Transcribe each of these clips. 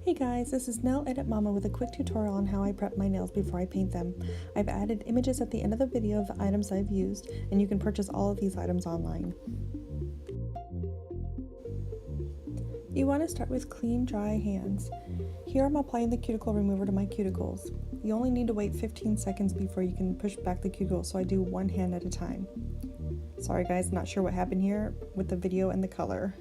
Hey guys, this is Nail Edit Mama with a quick tutorial on how I prep my nails before I paint them. I've added images at the end of the video of the items I've used, and you can purchase all of these items online. You want to start with clean, dry hands. Here I'm applying the cuticle remover to my cuticles. You only need to wait 15 seconds before you can push back the cuticle, so I do one hand at a time. Sorry guys, not sure what happened here with the video and the color.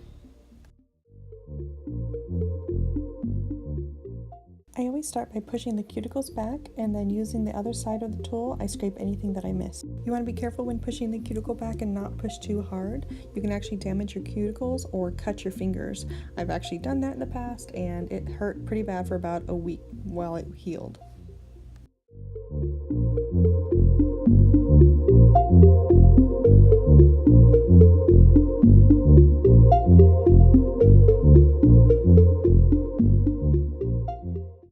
I always start by pushing the cuticles back, and then using the other side of the tool, I scrape anything that I miss. You want to be careful when pushing the cuticle back and not push too hard. You can actually damage your cuticles or cut your fingers. I've actually done that in the past, and it hurt pretty bad for about a week while it healed.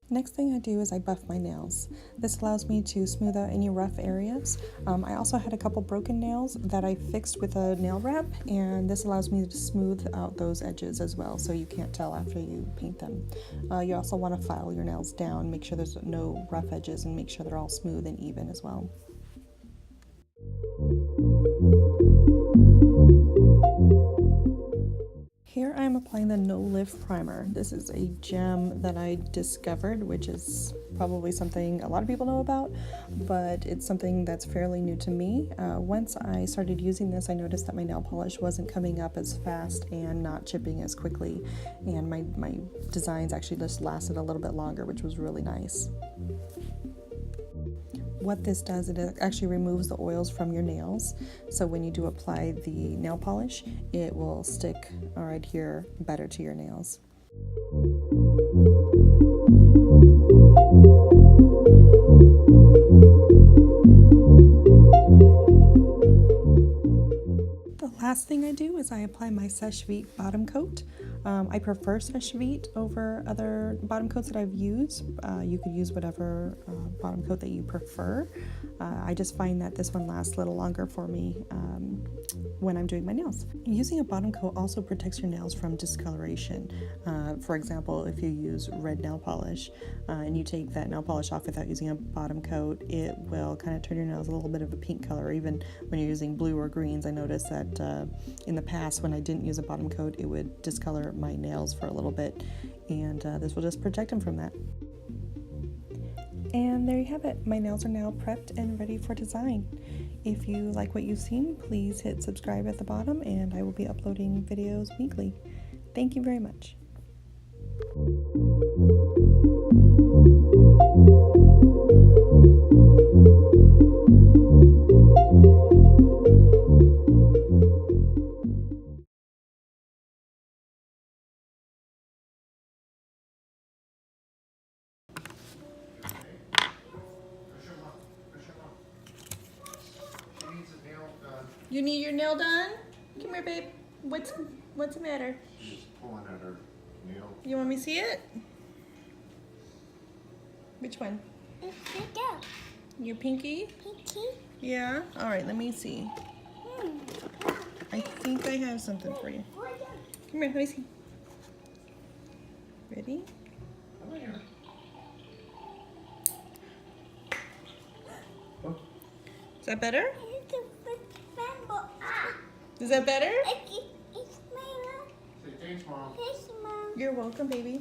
Next thing I do is I buff my nails. This allows me to smooth out any rough areas. I also had a couple broken nails that I fixed with a nail wrap, and this allows me to smooth out those edges as well, so you can't tell after you paint them. You also want to file your nails down, make sure there's no rough edges, and make sure they're all smooth and even as well. Here I am applying the No Lift Primer. This is a gem that I discovered, which is probably something a lot of people know about, but it's something that's fairly new to me. Once I started using this, I noticed that my nail polish wasn't coming up as fast and not chipping as quickly, and my designs actually just lasted a little bit longer, which was really nice. What this does, it actually removes the oils from your nails, so when you do apply the nail polish, it will stick or adhere better to your nails. The last thing I do is I apply my Sèche Vite bottom coat. I prefer Sèche Vite over other bottom coats that I've used. You could use whatever bottom coat that you prefer. I just find that this one lasts a little longer for me when I'm doing my nails. Using a bottom coat also protects your nails from discoloration. For example, if you use red nail polish and you take that nail polish off without using a bottom coat, it will kind of turn your nails a little bit of a pink color. Even when you're using blue or greens, I noticed that in the past when I didn't use a bottom coat, it would discolor my nails for a little bit, and this will just protect them from that. And there you have it. My nails are now prepped and ready for design. If you like what you've seen, please hit subscribe at the bottom, and I will be uploading videos weekly. Thank you very much. You need your nail done? Come here, babe. What's the matter? She's pulling at her nail. You want me to see it? Which one? Your pinky? Pinky? Yeah? Alright, let me see. I think I have something for you. Come here, let me see. Ready? Come here. Is that better? Is that better? Say thanks, Mom. You're welcome, baby.